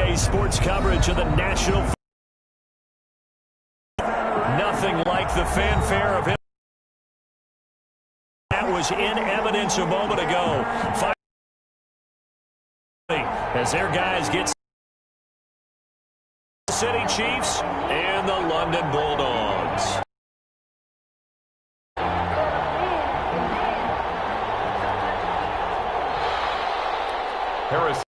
today's sports coverage of the national. Nothing like the fanfare of him. That was in evidence a moment ago. As their guys get City Chiefs and the London Bulldogs. Harris.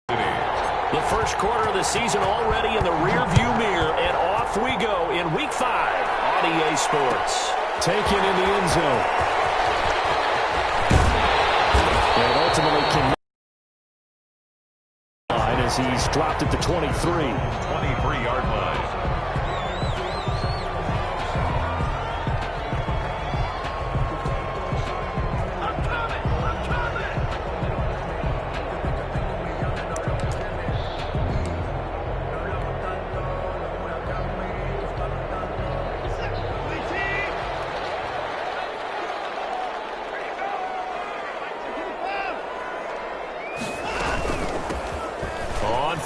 The first quarter of the season already in the rearview mirror, and off we go in Week 5 on EA Sports. Taken in the end zone. And ultimately can as he's dropped at the 23. 23-yard line.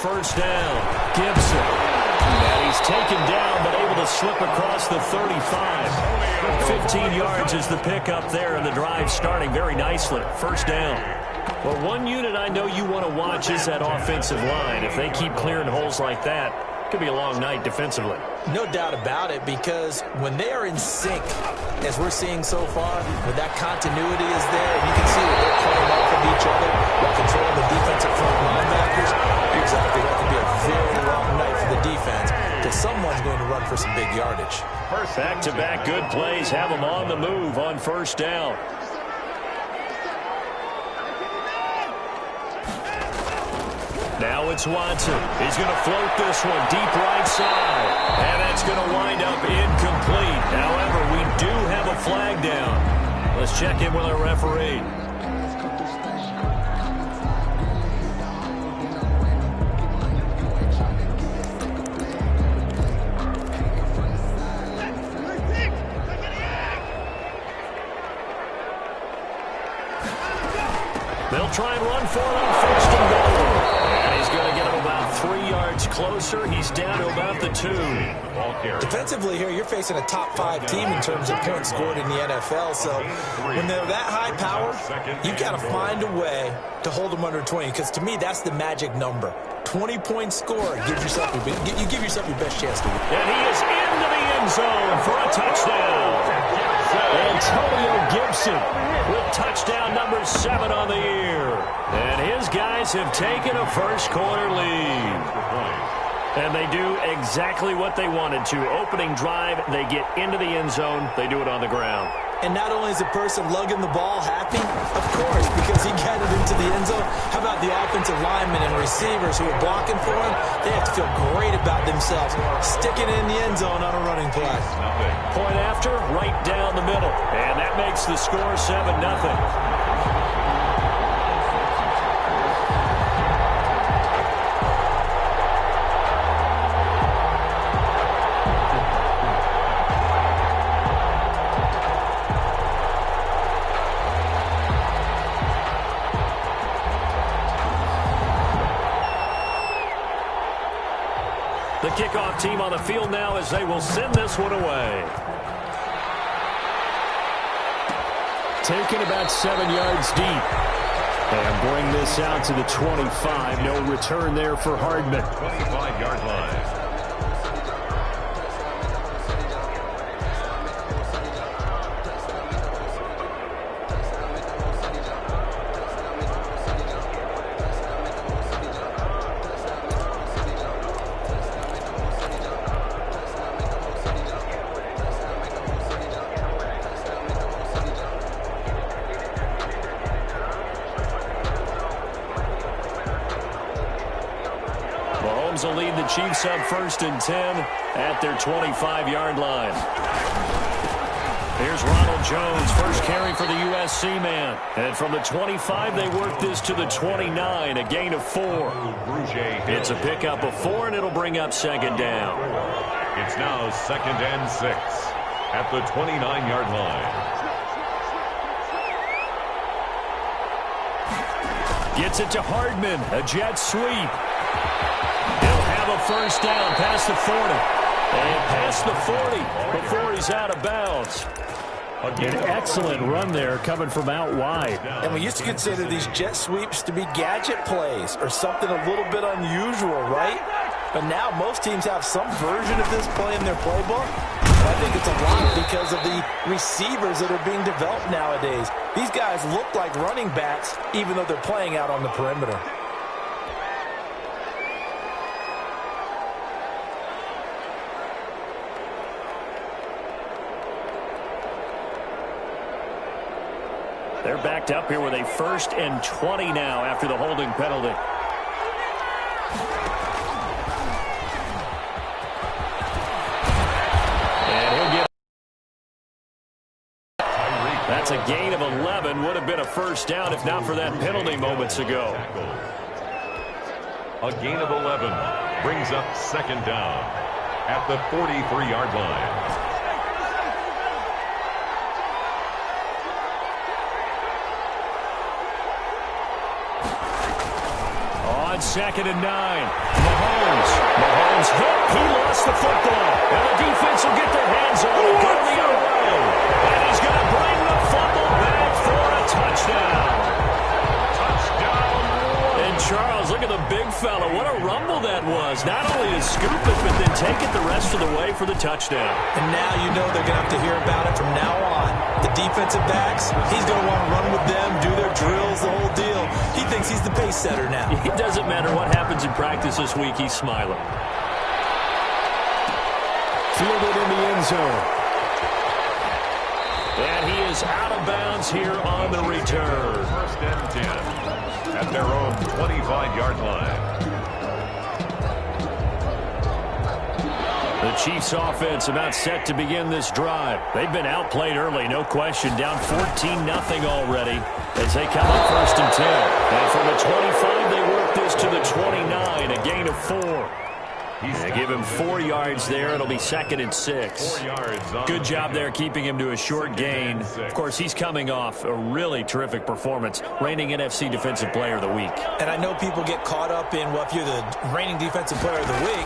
First down, Gibson. And he's taken down, but able to slip across the 35. 15 yards is the pickup there, and the drive starting very nicely. First down. Well, one unit I know you want to watch is that offensive line. If they keep clearing holes like that, it could be a long night defensively. No doubt about it, because when they are in sync, as we're seeing so far, when that continuity is there, and you can see that they're playing off of each other while controlling the defensive front linebackers, exactly, that could be a very long night for the defense, because someone's going to run for some big yardage. Back-to-back good plays have them on the move on first down. Now it's Watson. He's going to float this one deep right side. And that's going to wind up incomplete. However, we do have a flag down. Let's check in with our referee. They'll try and run for it on first and goal. And he's going to get him about 3 yards closer. He's down to about the 2. Defensively here, you're facing a top-5 team in terms of points scored in the NFL. So when they're that high power, you've got to find a way to hold them under 20. Because to me, that's the magic number. 20-point score gives yourself you give yourself your best chance to win. And he is into the end zone for a touchdown. Antonio Gibson with touchdown number 7 on the year. And his guys have taken a first-quarter lead. And they do exactly what they wanted to. Opening drive, they get into the end zone. They do it on the ground. And not only is the person lugging the ball happy, of course, because he got it into the end zone. How about the offensive linemen and receivers who are blocking for him? They have to feel great about themselves, sticking it in the end zone on a running play. Point after, right down the middle. And that makes the score 7-0. The kickoff team on the field now as they will send this one away. Taken about 7 yards deep. And bring this out to the 25. No return there for Hardman. 25-yard line. Will lead the Chiefs up 1st and 10 at their 25-yard line. Here's Ronald Jones, first carry for the USC man. And from the 25, they work this to the 29, a gain of 4. It's a pickup of 4, and it'll bring up 2nd down. It's now 2nd and 6 at the 29-yard line. Gets it to Hardman. A jet sweep. He'll have a first down past the 40. And past the 40 before he's out of bounds. An excellent run there coming from out wide. And we used to consider these jet sweeps to be gadget plays or something a little bit unusual, right? But now most teams have some version of this play in their playbook. And I think it's a lot because of the receivers that are being developed nowadays. These guys look like running backs even though they're playing out on the perimeter. They're backed up here with a 1st and 20 now after the holding penalty. And he'll get... That's a gain of 11. Would have been a first down if not for that penalty moments ago. A gain of 11 brings up 2nd down at the 43-yard line. On 2nd and 9. Mahomes hit. He lost the football. And the defense will get their hands on it. Go the other way. And he's going to bring the football back for a touchdown. Touchdown. And Charles, look at the big fella. What a rumble that was. Not only to scoop it, but then take it the rest of the way for the touchdown. And now you know they're going to have to hear about it from now on. The defensive backs, he's going to want to run with them, do their drills, the whole deal. He thinks he's the pace setter now. It doesn't matter what happens in practice this week, he's smiling. Fielded in the end zone. And he is out of bounds here on the return. 1st and 10 at their own 25-yard line. The Chiefs offense about set to begin this drive. They've been outplayed early, no question. Down 14-0 already as they come up 1st and 10. And from the 25, they work this to the 29, a gain of 4. They give him 4 yards there. It'll be 2nd and 6. 4 yards. Good job there keeping him to a short gain. Of course, he's coming off a really terrific performance, reigning NFC Defensive Player of the Week. And I know people get caught up in, well, if you're the reigning Defensive Player of the Week,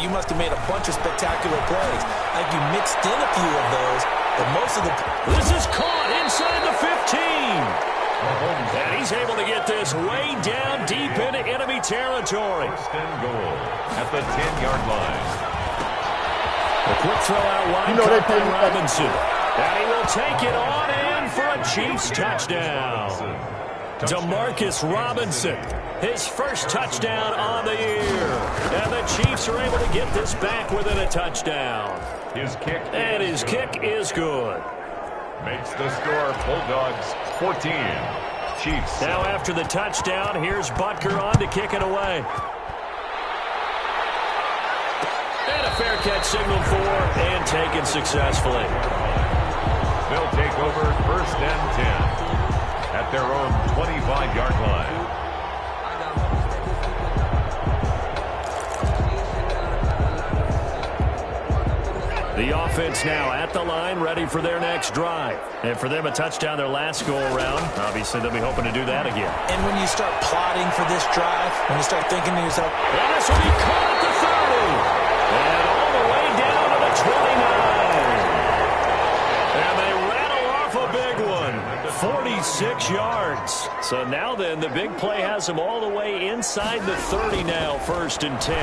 you must have made a bunch of spectacular plays. I think you mixed in a few of those, but most of the... This is caught inside the 15. And he's able to get this way down deep into enemy territory. 1st and goal at the 10-yard line. A quick throw out wide by Robinson. And he will take it on in for a Chiefs touchdown. Demarcus Robinson, his first touchdown on the year. And the Chiefs are able to get this back within a touchdown. His kick is good. Makes the score Bulldogs 14. Chiefs. Now after the touchdown, here's Butker on to kick it away. And a fair catch signaled for and taken successfully. They'll take over 1st and 10 at their own 25-yard line. The offense now at the line, ready for their next drive. And for them, a touchdown their last go-around. Obviously, they'll be hoping to do that again. And when you start plotting for this drive, when you start thinking to yourself, well, this will be caught at the 30. And all the way down to the 29. And they rattle off a big one. 46 yards. So now then, the big play has them all the way inside the 30 now, 1st and 10.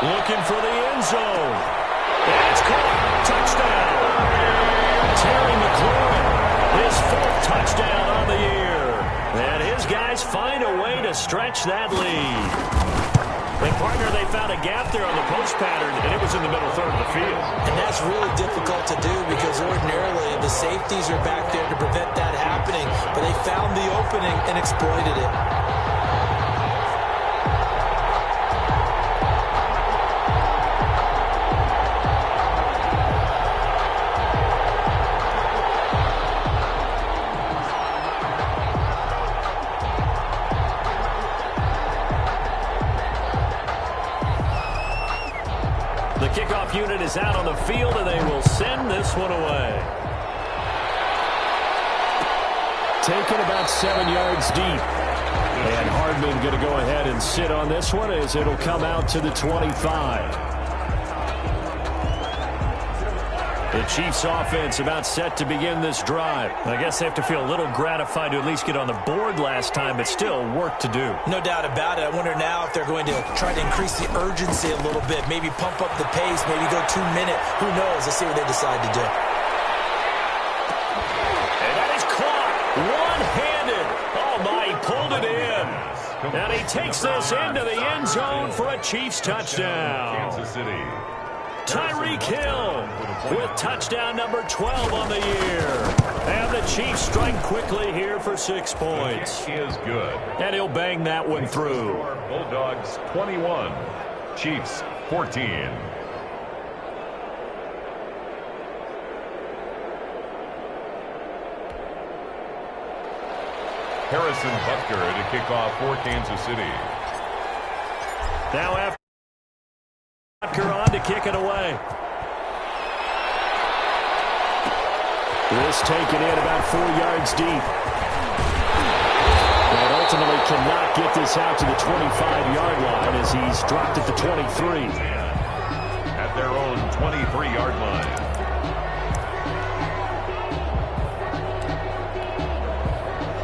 Looking for the end zone. That's caught. Touchdown. Terry McLaurin, his 4th touchdown on the year. And his guys find a way to stretch that lead. And, partner, they found a gap there on the post pattern, and it was in the middle third of the field. And that's really difficult to do because ordinarily the safeties are back there to prevent that happening. But they found the opening and exploited it. The kickoff unit is out on the field, and they will send this one away. Taken about 7 yards deep. And Hardman going to go ahead and sit on this one as it'll come out to the 25. The Chiefs offense about set to begin this drive. I guess they have to feel a little gratified to at least get on the board last time, but still work to do. No doubt about it. I wonder now if they're going to try to increase the urgency a little bit, maybe pump up the pace, maybe go 2 minute. Who knows? Let's see what they decide to do. And that is caught one-handed. Oh, my, he pulled it in. And he takes this into the end zone for a Chiefs touchdown. Kansas City. Tyreek Hill with touchdown number 12 on the year. And the Chiefs strike quickly here for 6 points. He is good. And he'll bang that one through. Bulldogs 21, Chiefs 14. Harrison Butker to kick off for Kansas City. Now after Butker on to kick it away. This taken in about 4 yards deep. And ultimately cannot get this out to the 25-yard line as he's dropped at the 23. At their own 23-yard line.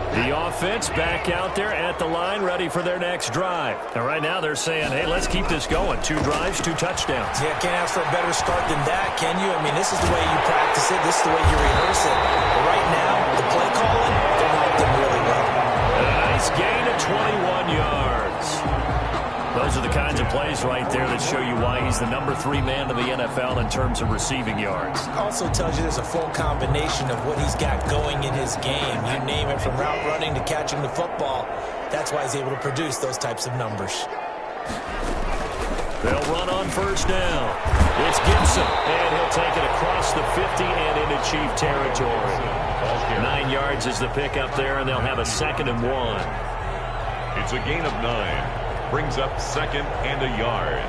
The offense back out there at the line, ready for their next drive. And right now they're saying, hey, let's keep this going. 2 drives, 2 touchdowns. Yeah, can't ask for a better start than that, can you? I mean, this is the way you practice it. This is the way you rehearse it. But right now, the play calling, they're locked in really well. And a nice gain of 21 yards. Those are the kinds of plays right there that show you why he's the number 3 man in the NFL in terms of receiving yards. Also tells you there's a full combination of what he's got going in his game. You name it, from route running to catching the football. That's why he's able to produce those types of numbers. They'll run on first down. It's Gibson, and he'll take it across the 50 and into Chief territory. 9 yards is the pickup there, and they'll have a 2nd and 1. It's a gain of 9. Brings up 2nd and a yard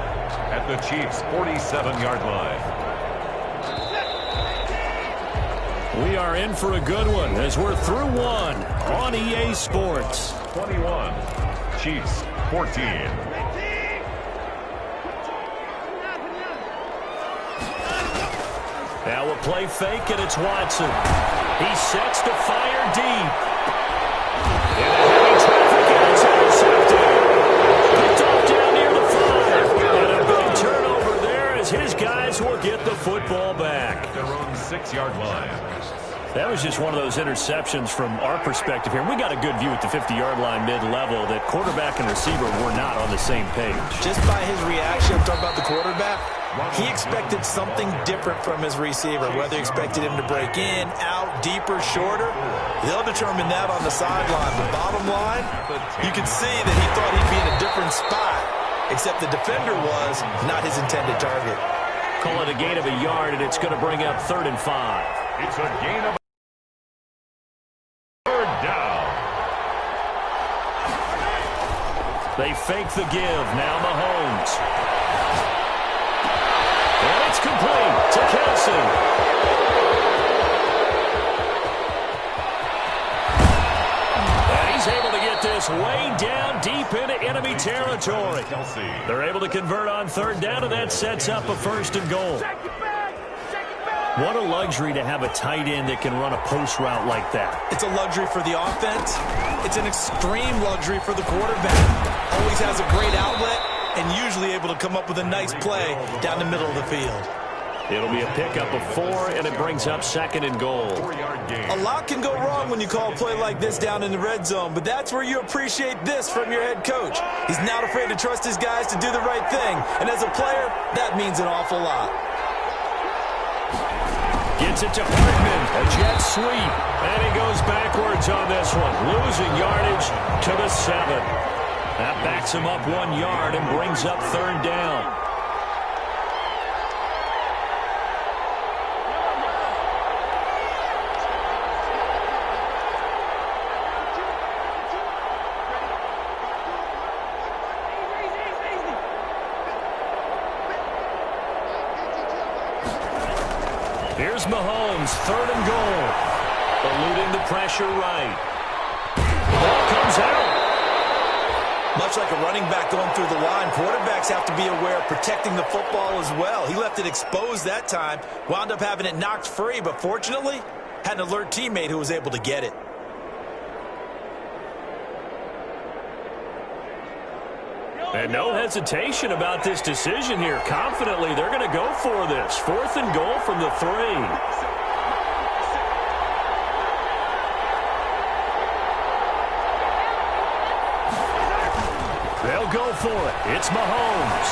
at the Chiefs' 47-yard line. We are in for a good one as we're through 1 on EA Sports. 21, Chiefs 14. Now a play fake, and it's Watson. He sets to fire deep. And a heavy traffic, and it's intercepted. Picked off down near the 5. And a big turnover there as his guys will get the football back. Their own 6-yard line. That was just one of those interceptions from our perspective here. We got a good view at the 50-yard line mid-level that quarterback and receiver were not on the same page. Just by his reaction, I'm talking about the quarterback, he expected something different from his receiver. Whether he expected him to break in, out, deeper, shorter, they'll determine that on the sideline. But bottom line, you can see that he thought he'd be in a different spot, except the defender was not his intended target. Call it a gain of a yard, and it's going to bring up 3rd and 5. It's a gain of 3rd down. They fake the give. Now Mahomes. And it's complete to Kelce. And he's able to get this way down deep into enemy territory. They're able to convert on 3rd down, and that sets up a 1st and goal. What a luxury to have a tight end that can run a post route like that. It's a luxury for the offense. It's an extreme luxury for the quarterback. Always has a great outlet and usually able to come up with a nice play down the middle of the field. It'll be a pickup of 4, and it brings up 2nd and goal. 4-yard gain. A lot can go wrong when you call a play like this down in the red zone, but that's where you appreciate this from your head coach. He's not afraid to trust his guys to do the right thing, and as a player, that means an awful lot. Gets it to Hardman, a jet sweep, and he goes backwards on this one, losing yardage to the 7. That backs him up 1 yard and brings up 3rd down. Here's Mahomes, 3rd and goal. Eluding the pressure right. comes out. Much like a running back going through the line, quarterbacks have to be aware of protecting the football as well. He left it exposed that time, wound up having it knocked free, but fortunately, had an alert teammate who was able to get it. And no hesitation about this decision here. Confidently, they're going to go for this. 4th and goal from the 3. They'll go for it. It's Mahomes.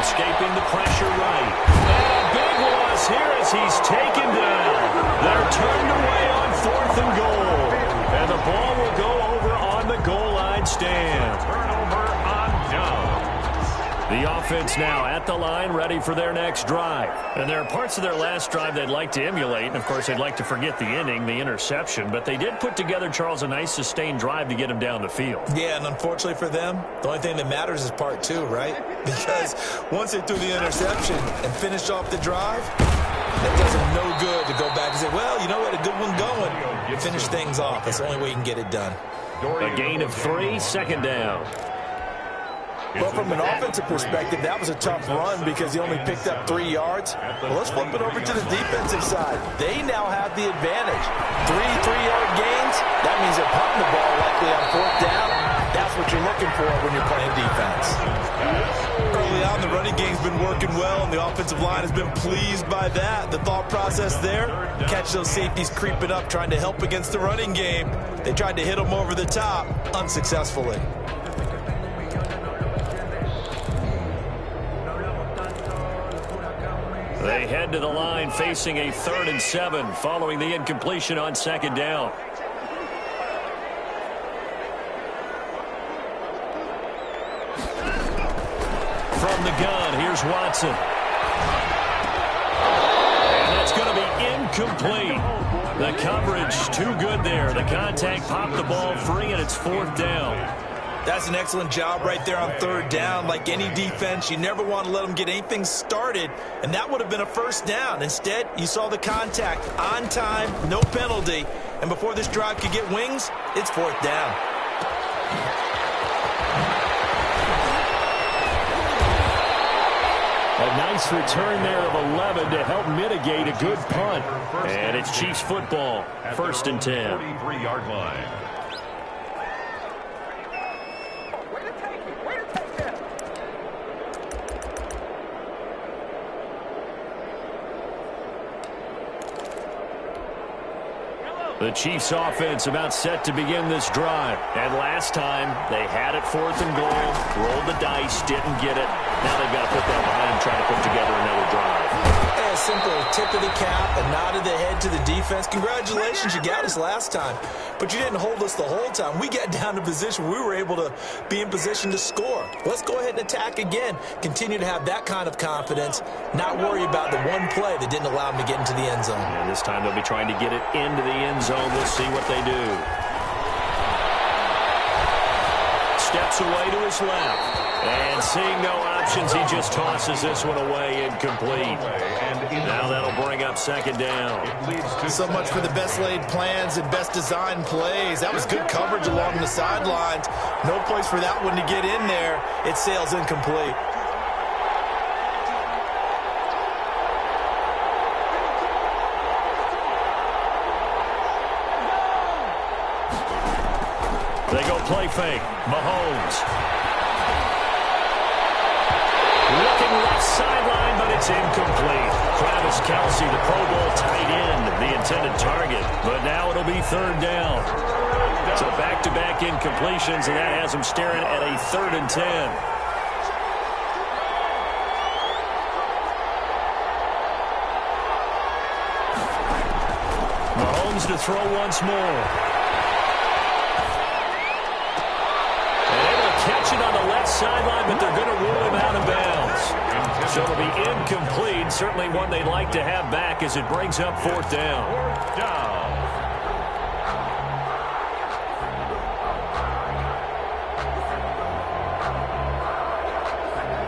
Escaping the pressure right. And a big loss here as he's taken down. They're turned away on 4th and goal. And the ball will go over on the goal line stand. Turnover on downs. The offense now at the line, ready for their next drive. And there are parts of their last drive they'd like to emulate. And, of course, they'd like to forget the inning, the interception. But they did put together, Charles, a nice sustained drive to get him down the field. Yeah, and unfortunately for them, the only thing that matters is part 2, right? Because once they threw the interception and finished off the drive, that does them no good to go back and say, well, you know what, a good one going. You finish things off. That's the only way you can get it done. A gain of 3, 2nd down. Well, from an offensive perspective, that was a tough run because he only picked up 3 yards. Well, let's flip it over to the defensive side. They now have the advantage. 3 3-yard gains, that means they're punting the ball likely on 4th down. That's what you're looking for when you're playing defense. Early on, the running game's been working well, and the offensive line has been pleased by that. The thought process there, catch those safeties creeping up, trying to help against the running game. They tried to hit them over the top, unsuccessfully. They head to the line facing a 3rd and 7 following the incompletion on 2nd down. From the gun, here's Watson. And that's going to be incomplete. The coverage too good there. The contact popped the ball free, and it's 4th down. That's an excellent job right there on 3rd down. Like any defense, you never want to let them get anything started, and that would have been a 1st down. Instead, you saw the contact on time, no penalty, and before this drive could get wings, it's 4th down. A nice return there of 11 to help mitigate a good punt. And it's Chiefs football, 1st and 10. 43-yard line. The Chiefs offense about set to begin this drive. And last time, they had it 4th and goal, rolled the dice, didn't get it. Now they've got to put that behind them, try to put together another drive. A simple tip of the cap, a nod of the head to the defense. Congratulations, you got us last time. But you didn't hold us the whole time. We got down to position we were able to be in position to score. Let's go ahead and attack again. Continue to have that kind of confidence, not worry about the one play that didn't allow them to get into the end zone. And this time they'll be trying to get it into the end zone. We'll see what they do. Steps away to his left. And seeing no options, he just tosses this one away, incomplete. Now that'll bring up 2nd down. So much for the best laid plans and best designed plays. That was good coverage along the sidelines. No place for that one to get in there. It sails incomplete. They go play fake. Mahomes. Looking left sideline, but it's incomplete. Travis Kelce, the Pro Bowl tight end, the intended target. But now it'll be 3rd down. So back-to-back incompletions, and that has them staring at a 3rd and 10. Mahomes to throw once more. Catch it on the left sideline, but they're going to rule him out of bounds. So it'll be incomplete. Certainly one they'd like to have back as it brings up 4th down. 4th down.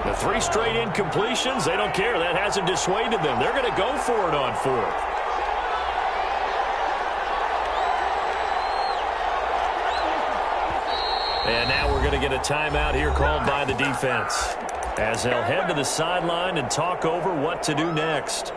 The 3 straight incompletions, they don't care. That hasn't dissuaded them. They're going to go for it on 4th. And now we're going to get a timeout here called by the defense, as they'll head to the sideline and talk over what to do next.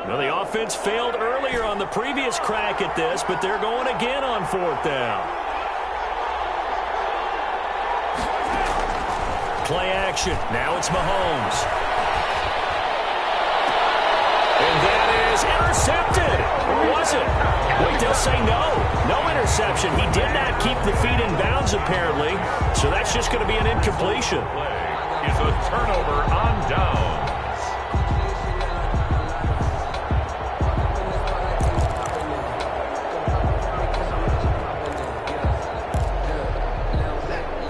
Well, the offense failed earlier on the previous crack at this, but they're going again on fourth down. Play action. Now it's Mahomes. And that is intercepted. Or was it? Wait, they'll say no. No interception. He did not keep the feet in bounds, apparently. So that's just going to be an incompletion. Play is a turnover on down.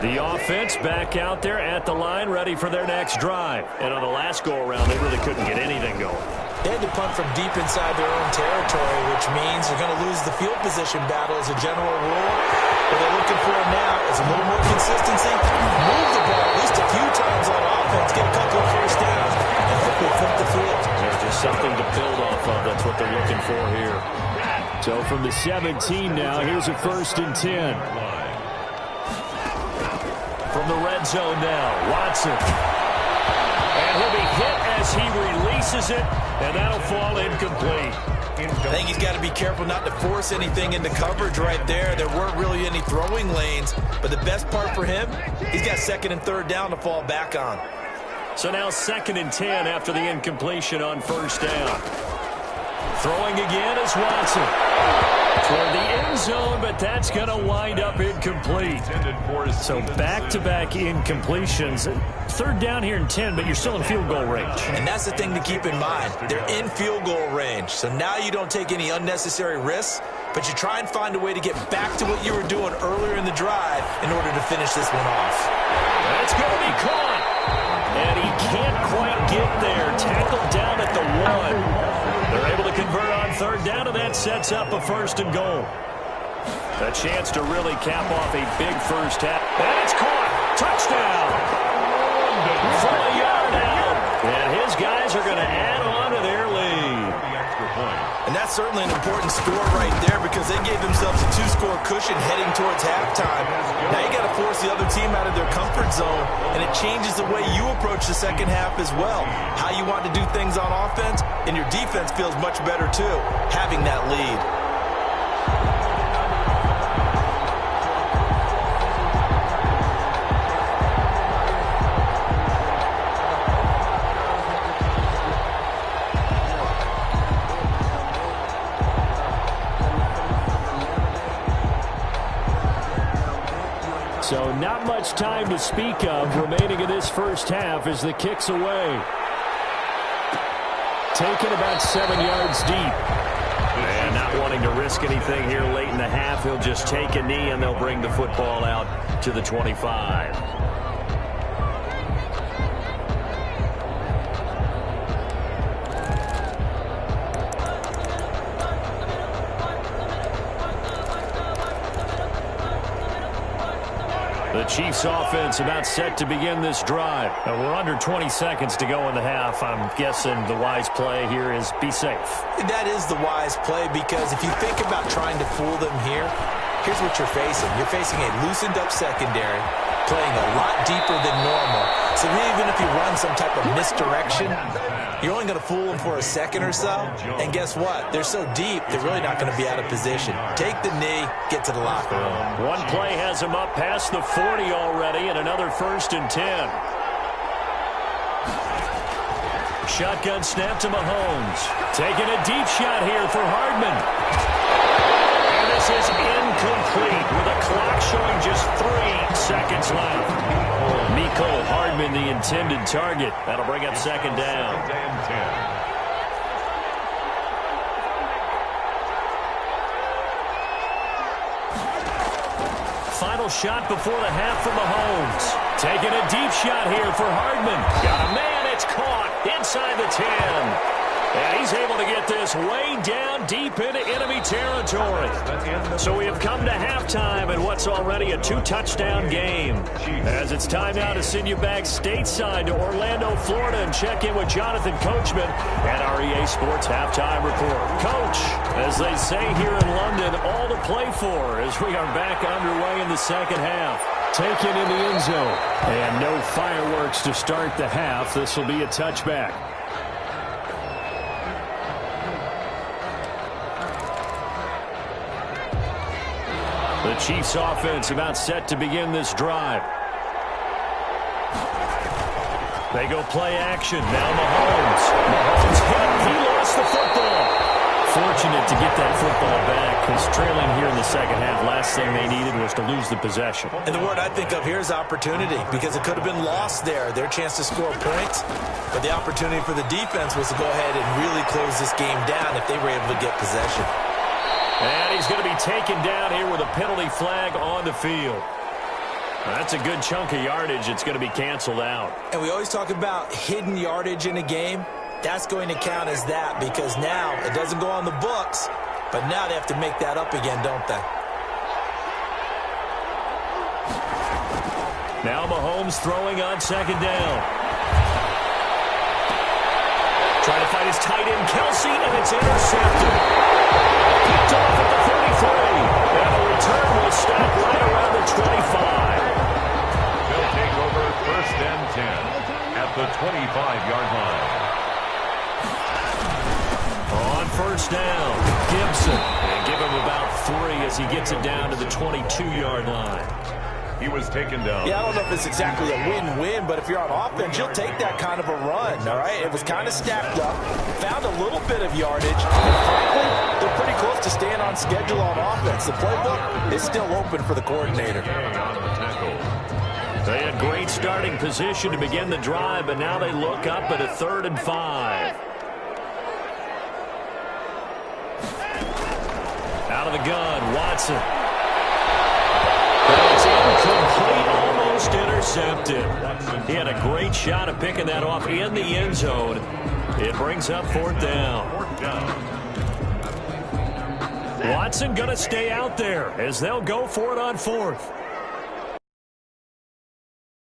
The offense back out there at the line, ready for their next drive. And on the last go-around, they really couldn't get anything going. They had to punt from deep inside their own territory, which means they're going to lose the field position battle as a general rule. What they're looking for now is a little more consistency, move the ball at least a few times on offense, get a couple of first downs, and hopefully flip the field. There's just something to build off of. That's what they're looking for here. So from the 17 now, here's a 1st and 10. From the red zone now, Watson. And he'll be hit as he releases it, and that'll fall incomplete. I think he's got to be careful not to force anything into coverage right there. There weren't really any throwing lanes, but the best part for him, he's got 2nd and 3rd down to fall back on. So now 2nd and 10 after the incompletion on 1st down. Throwing again is Watson. Toward the end zone, but that's going to wind up incomplete. So back-to-back incompletions. 3rd down here and 10, but you're still in field goal range. And that's the thing to keep in mind. They're in field goal range. So now you don't take any unnecessary risks, but you try and find a way to get back to what you were doing earlier in the drive in order to finish this one off. That's going to be caught. And he can't quite get there. Tackled down at the 1. They're able to convert on 3rd down, and that sets up a 1st and goal. A chance to really cap off a big first half. And it's caught. Touchdown. From a yard out. And his guys are going to add on to their lead. And that's certainly an important score right there because they gave themselves a 2-score cushion heading towards halftime. Now you got to force the other team out of their comfort zone, and it changes the way you approach the second half as well. How you want to do things on offense, and your defense feels much better too, having that lead. So not much time to speak of remaining in this first half as the kick's away. Taken about 7 yards deep. And not wanting to risk anything here late in the half, he'll just take a knee and they'll bring the football out to the 25. The Chiefs offense about set to begin this drive. We're under 20 seconds to go in the half. I'm guessing the wise play here is be safe. That is the wise play because if you think about trying to fool them here, here's what you're facing. You're facing a loosened up secondary, playing a lot deeper than normal. So even if you run some type of misdirection, you're only going to fool them for a second or so. And guess what? They're so deep, they're really not going to be out of position. Take the knee, get to the locker room. One play has him up past the 40 already, and another 1st and 10. Shotgun snap to Mahomes. Taking a deep shot here for Hardman. And this is incomplete with a clock showing just 3 seconds left. Mecole Hardman, the intended target. That'll bring up 2nd down. Final shot before the half for Mahomes. Taking a deep shot here for Hardman. Got a man, it's caught inside the 10. And he's able to get this way down deep into enemy territory. So we have come to halftime in what's already a 2-touchdown game. As it's time now to send you back stateside to Orlando, Florida, and check in with Jonathan Coachman at our EA Sports Halftime Report. Coach, as they say here in London, all to play for as we are back underway in the second half. Taken in the end zone. And no fireworks to start the half. This will be a touchback. The Chiefs offense about set to begin this drive. They go play action. Now Mahomes. Mahomes hit. He lost the football. Fortunate to get that football back because trailing here in the second half, last thing they needed was to lose the possession. And the word I think of here is opportunity because it could have been lost there, their chance to score points. But the opportunity for the defense was to go ahead and really close this game down if they were able to get possession. And he's going to be taken down here with a penalty flag on the field. That's a good chunk of yardage. It's going to be canceled out. And we always talk about hidden yardage in a game. That's going to count as that because now it doesn't go on the books, but now they have to make that up again, don't they? Now Mahomes throwing on second down. Trying to find his tight end, Kelsey, and it's intercepted. Picked off at the 33. And the return will stop right around the 25. They'll take over 1st and 10 at the 25-yard line. On first down, Gibson. And give him about 3 as he gets it down to the 22-yard line. He was taken down. Yeah, I don't know if it's exactly a win-win, but if you're on offense, you'll take that kind of a run, all right? It was kind of stacked up, found a little bit of yardage, and frankly, they're pretty close to staying on schedule on offense. The playbook is still open for the coordinator. They had great starting position to begin the drive, but now they look up at a 3rd and 5. Out of the gun, Watson. It's incomplete, almost intercepted. He had a great shot at picking that off in the end zone. It brings up 4th down. Watson going to stay out there as they'll go for it on 4th.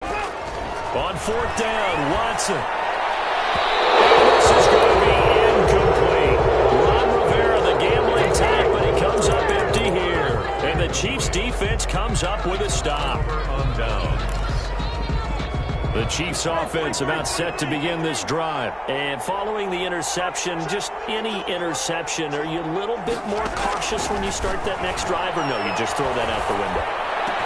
On 4th down, Watson. This is going to be incomplete. Ron Rivera, the gambling type, but he comes up empty here. And the Chiefs defense comes up with a stop. On down. The Chiefs offense about set to begin this drive. And following the interception, just any interception, are you a little bit more cautious when you start that next drive, or no, you just throw that out the window?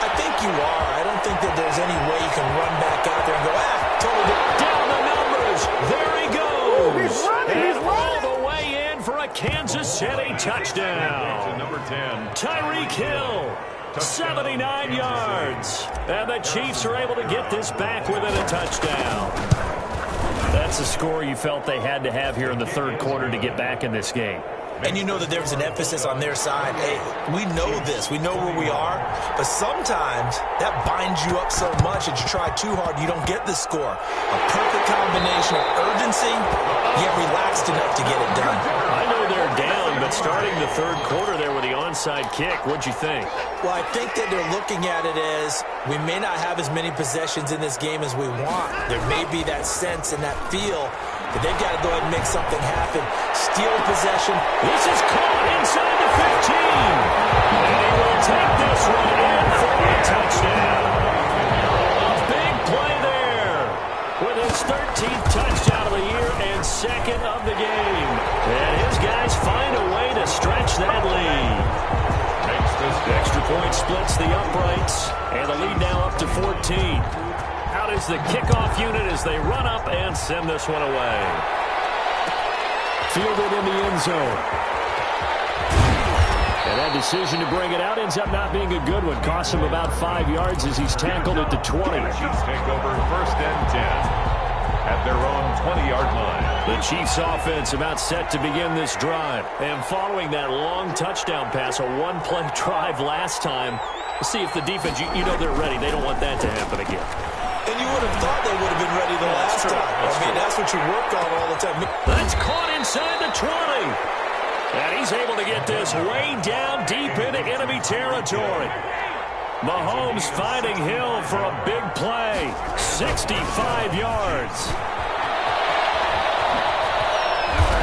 I think you are. I don't think that there's any way you can run back out there and go, totally down the numbers. There he goes. He's running, all the way in for a Kansas City touchdown. Number 10. Tyreek Hill, 79 yards. And the Chiefs are able to get this back within a touchdown. That's a score you felt they had to have here in the 3rd quarter to get back in this game. And you know that there's an emphasis on their side. Hey, we know this. We know where we are. But sometimes that binds you up so much that you try too hard, you don't get the score. A perfect combination of urgency, yet relaxed enough to get it done. I know they're down, but starting the 3rd quarter there with the onside kick, what'd you think? Well, I think that they're looking at it as we may not have as many possessions in this game as we want. There may be that sense and that feel that they've got to go ahead and make something happen. Steal possession. This is caught inside the 15. And he will take this one in for a touchdown. A big play there with his 13th touchdown of the year and 2nd of the game. And his guys find a way to stretch that lead. Extra point splits the uprights, and the lead now up to 14. Out is the kickoff unit as they run up and send this one away. Fielded in the end zone. And that decision to bring it out ends up not being a good one. Costs him about 5 yards as he's tackled at the 20. Chiefs take over 1st and 10 at their own 20-yard line. The Chiefs offense about set to begin this drive. And following that long touchdown pass, a one-play drive last time, we'll see if the defense, you know they're ready. They don't want that to happen again. And you would have thought they would have been ready the last time. That's what you work on all the time. That's caught inside the 20. And he's able to get this way down deep into enemy territory. Mahomes finding Hill for a big play. 65 yards.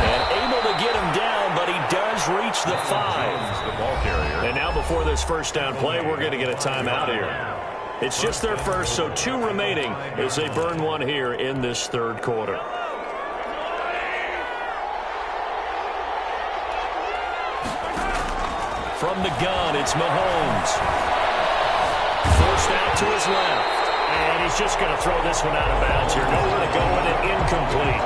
And able to get him down, but he does reach the 5. And now before this first down play, we're going to get a timeout here. It's just their first, so 2 remaining as they burn one here in this third quarter. From the gun, it's Mahomes. Forced out to his left. And he's just going to throw this one out of bounds here. Nowhere to go with it. Incomplete.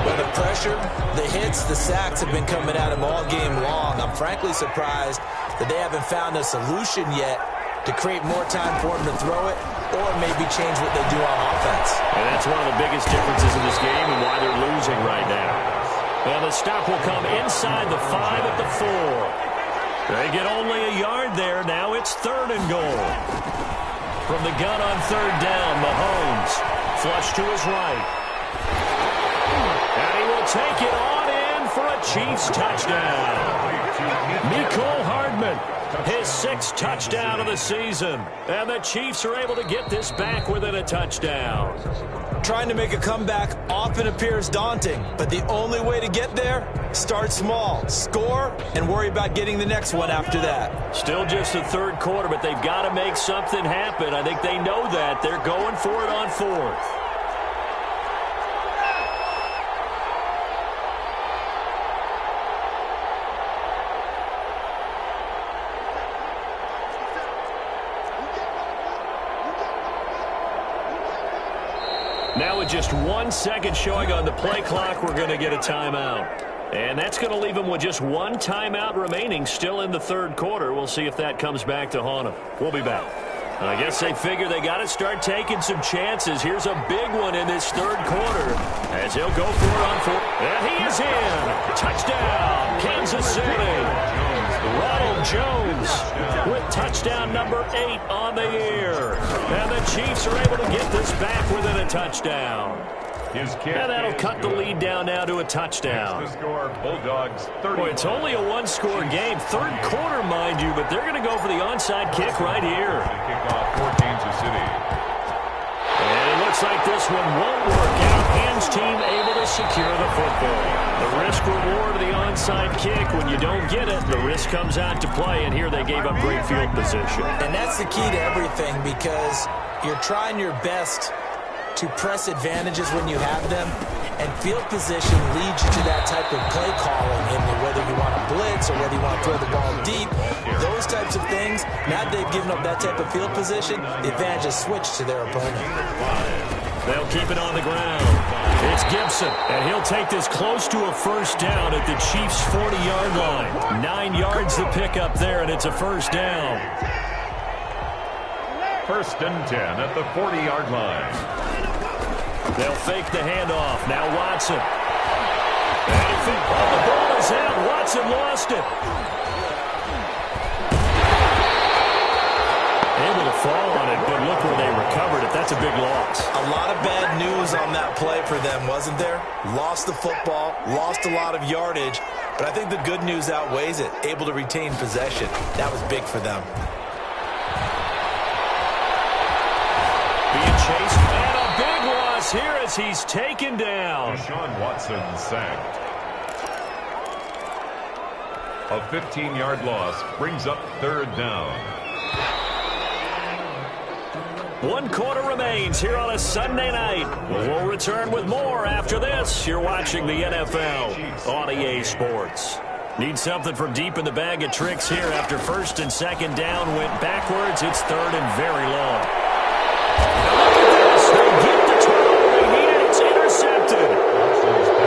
Well, the pressure, the hits, the sacks have been coming at him all game long. I'm frankly surprised that they haven't found a solution yet to create more time for him to throw it or maybe change what they do on offense. And that's one of the biggest differences in this game and why they're losing right now. Well, the stop will come inside the 5 at the 4. They get only a yard there. Now it's 3rd and goal. From the gun on 3rd down, Mahomes flush to his right. And he will take it on in for a Chiefs touchdown. Mecole Hardman, his 6th touchdown of the season. And the Chiefs are able to get this back within a touchdown. Trying to make a comeback often appears daunting, but the only way to get there, start small, score, and worry about getting the next one after that. Still just the third quarter, but they've got to make something happen. I think they know that. They're going for it on 4th. Now with just 1 second showing on the play clock, we're going to get a timeout. And that's going to leave them with just 1 timeout remaining still in the third quarter. We'll see if that comes back to haunt them. We'll be back. I guess they figure they got to start taking some chances. Here's a big one in this third quarter as he'll go for it on 4. And he is in. Touchdown, Kansas City. Ronald Jones with touchdown number 8 on the year. And the Chiefs are able to get this back within a touchdown. And that'll cut the lead down now to a touchdown. The score, Bulldogs 30. Boy, it's only a 1-score game. Third quarter, mind you, but they're going to go for the onside kick right here. Kickoff for Kansas City. And it looks like this one won't work out. Hands team able to secure the football. The risk reward of the onside kick. When you don't get it, the risk comes out to play, and here they gave up great field position. And that's the key to everything, because you're trying your best to press advantages when you have them, and field position leads you to that type of play calling, and whether you want to blitz or whether you want to throw the ball deep, those types of things. Now that they've given up that type of field position, the advantage is switched to their opponent. They'll keep it on the ground. It's Gibson, and he'll take this close to a first down at the Chiefs' 40-yard line. 9 yards to pick up there, and it's a first down. 1st and 10 at the 40-yard line. They'll fake the handoff. Now Watson. And the ball is out. Watson lost it. Able to fall on it, but look where they recovered it. That's a big loss. A lot of bad news on that play for them, wasn't there? Lost the football, lost a lot of yardage, but I think the good news outweighs it. Able to retain possession. That was big for them. Being chased, and a big loss here as he's taken down. Deshaun Watson sacked. A 15-yard loss brings up 3rd down. 1 quarter remains here on a Sunday night. We'll return with more after this. You're watching the NFL on EA Sports. Need something from deep in the bag of tricks here after 1st and 2nd down went backwards. It's 3rd and very long. Look at this. They get the turnover they needed. It's intercepted.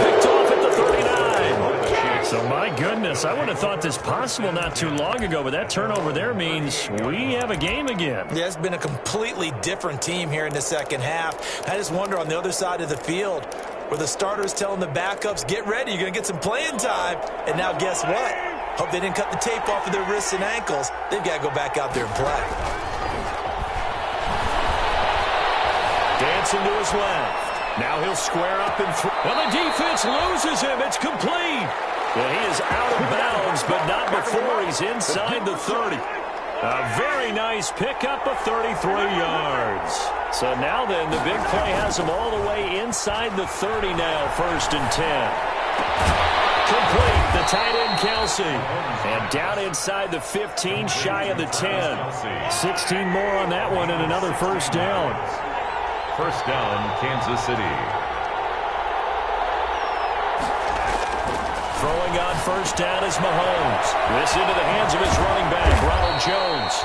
Picked off at the 39. So, my goodness, I would have thought this possible not too long ago, but that turnover there means we have a game again. Yeah, it's been a completely different team here in the second half. I just wonder on the other side of the field where the starters telling the backups, get ready, you're going to get some playing time. And now guess what? Hope they didn't cut the tape off of their wrists and ankles. They've got to go back out there and play. Dancing to his left. Now he'll square up and throw. Well, the defense loses him. It's complete. Well, he is out of bounds, but not before he's inside the 30. A very nice pickup of 33 yards. So now then, the big play has him all the way inside the 30 now, 1st and 10. Complete, the tight end, Kelsey. And down inside the 15, shy of the 10. 16 more on that one and another 1st down. 1st down, Kansas City. Throwing on 1st down is Mahomes. This into the hands of his running back, Ronald Jones.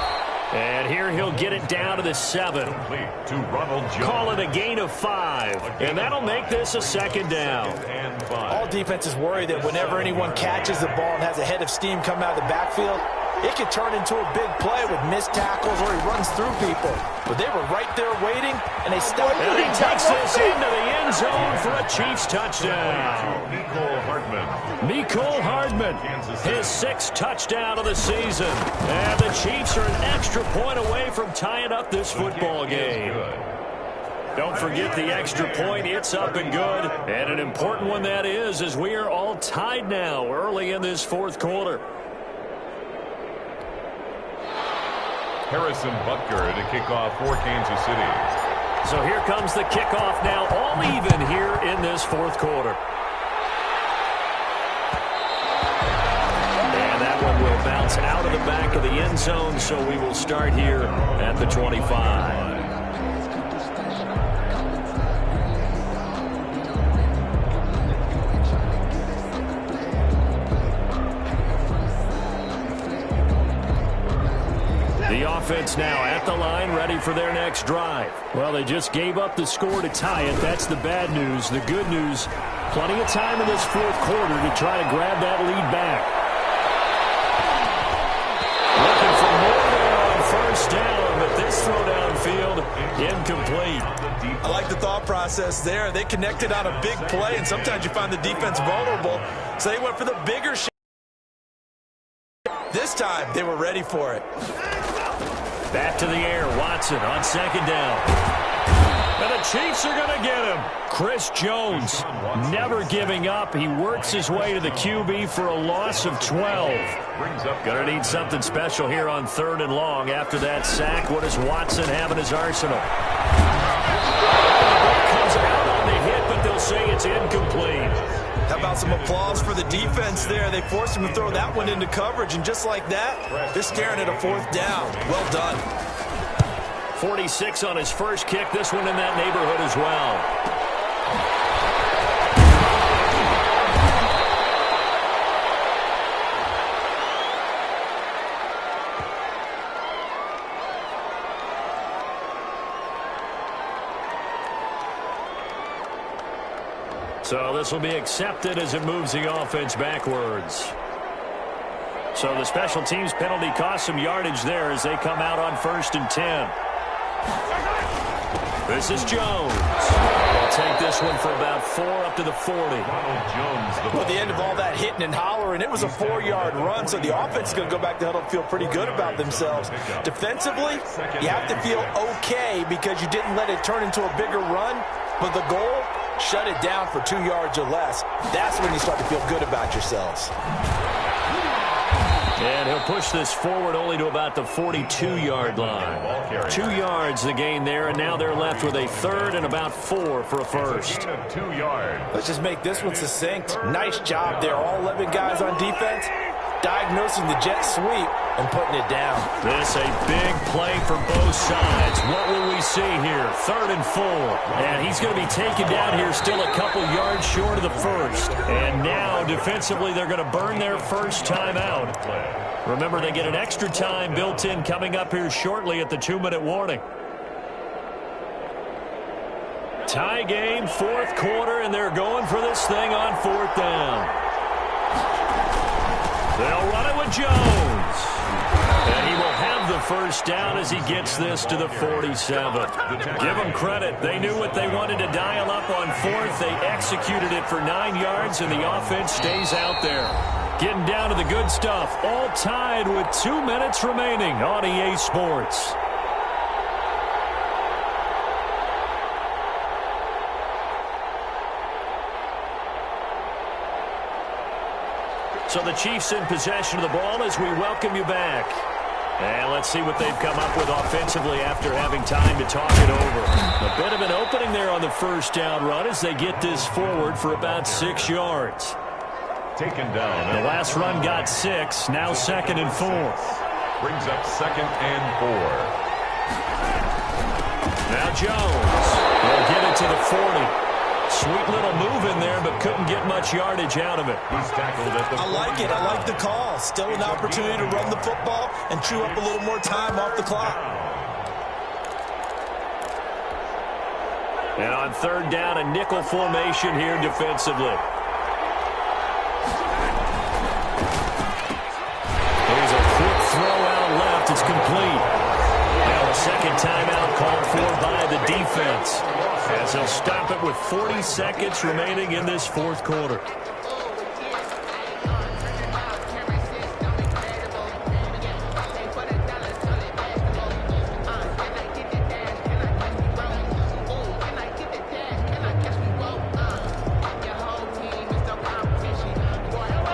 And here he'll get it down to the 7. To Ronald Jones. Call it a gain of 5. And that'll make this a 2nd down. All defenses worry that whenever anyone catches the ball and has a head of steam come out of the backfield, it could turn into a big play with missed tackles or he runs through people. But they were right there waiting, and they stopped. And he takes this into the end zone for a Chiefs touchdown. Mecole Hardman, his 6th touchdown of the season. And the Chiefs are an extra point away from tying up this football game. Don't forget the extra point. It's up and good. And an important one that is, as we are all tied now early in this 4th quarter. Harrison Butker to kick off for Kansas City. So here comes the kickoff now, all even here in this 4th quarter. And that one will bounce out of the back of the end zone, so we will start here at the 25. The offense now at the line, ready for their next drive. Well, they just gave up the score to tie it. That's the bad news. The good news, plenty of time in this 4th quarter to try to grab that lead back. Looking for more there on 1st down, but this throw downfield, incomplete. I like the thought process there. They connected on a big play, and sometimes you find the defense vulnerable, so they went for the bigger shot. This time, they were ready for it. Back to the air, Watson on 2nd down. And the Chiefs are going to get him. Chris Jones, never giving up. He works his way to the QB for a loss of 12. Going to need something special here on 3rd and long. After that sack, what does Watson have in his arsenal? Comes out on the hit, but they'll say it's incomplete. How about some applause for the defense there? They forced him to throw that one into coverage, and just like that, they're staring at a 4th down. Well done. 46 on his first kick. This one in that neighborhood as well. So this will be accepted as it moves the offense backwards. So the special teams penalty cost some yardage there as they come out on 1st and 10. This is Jones. They'll take this one for about 4 up to the 40. Well, at the end of all that hitting and hollering, it was a 4-yard run, so the offense is going to go back to huddle and feel pretty good about themselves. Defensively, you have to feel okay because you didn't let it turn into a bigger run, but the goal, shut it down for 2 yards or less. That's when you start to feel good about yourselves. And he'll push this forward only to about the 42-yard line. 2 yards the gain there, and now they're left with a 3rd and about 4 for a first. 2 yards. Let's just make this one succinct. Nice job there. All 11 guys on defense diagnosing the jet sweep and putting it down. This a big play for both sides. What will we see here? 3rd and 4. And he's going to be taken down here still a couple yards short of the first. And now defensively they're going to burn their first time out. Remember, they get an extra time built in coming up here shortly at the 2-minute warning. Tie game, 4th quarter, and they're going for this thing on 4th down. They'll run it with Jones. And he will have the first down as he gets this to the 47. Give them credit. They knew what they wanted to dial up on 4th. They executed it for 9 yards, and the offense stays out there. Getting down to the good stuff. All tied with 2 minutes remaining on EA Sports. So the Chiefs in possession of the ball as we welcome you back. And let's see what they've come up with offensively after having time to talk it over. A bit of an opening there on the first down run as they get this forward for about 6 yards. Taken down. The last run got 6, now 2nd and 4. Brings up 2nd and 4. Now Jones will get it to the 40. Sweet little move in there, but couldn't get much yardage out of it. He's tackled at the 40. I like it. I like the call. Still an opportunity to run the football and chew up a little more time off the clock. And on 3rd down, a nickel formation here defensively. There's a quick throw out left. It's complete. Now a second timeout called for by the defense, as they'll stop it with 40 seconds remaining in this 4th quarter.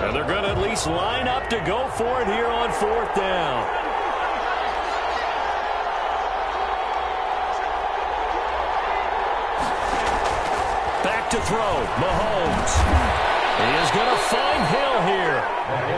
And they're going to at least line up to go for it here on 4th down. To throw, Mahomes. He is going to find Hill here.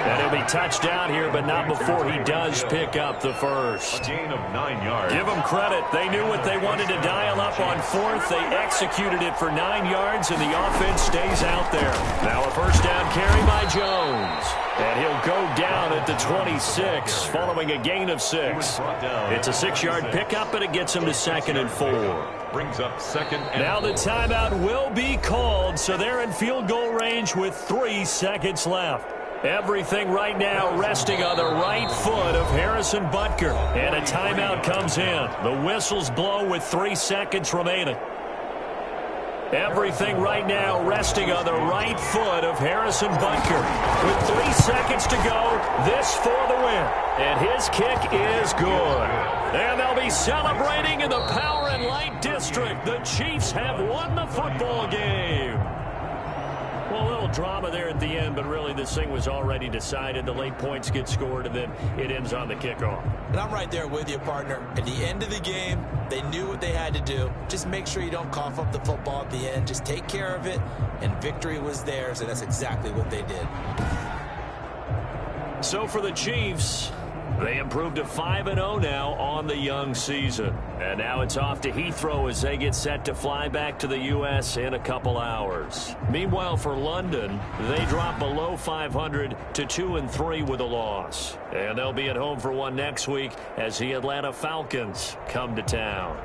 And he'll be touched down here, but not before he does pick up the first. A gain of 9 yards. Give them credit. They knew what they wanted to dial up on 4th. They executed it for 9 yards, and the offense stays out there. Now a first down carry by Jones. And he'll go down at the 26, following a gain of 6. It's a 6-yard pickup, and it gets him to 2nd and 4. Brings up 2nd and 4. Now the timeout will be called, so they're in field goal range with 3 seconds left. Everything right now resting on the right foot of Harrison Butker. And a timeout comes in. The whistles blow with 3 seconds remaining. Everything right now resting on the right foot of Harrison Butker. With 3 seconds to go, this for the win. And his kick is good. And they'll be celebrating in the Power and Light District. The Chiefs have won the football game. Well, a little drama there at the end, but really this thing was already decided. The late points get scored, and then it ends on the kickoff. And I'm right there with you, partner. At the end of the game, they knew what they had to do. Just make sure you don't cough up the football at the end. Just take care of it, and victory was theirs, and that's exactly what they did. So for the Chiefs, they improved to 5-0 now on the young season. And now it's off to Heathrow as they get set to fly back to the U.S. in a couple hours. Meanwhile, for London, they drop below 500 to 2-3 with a loss. And they'll be at home for one next week as the Atlanta Falcons come to town.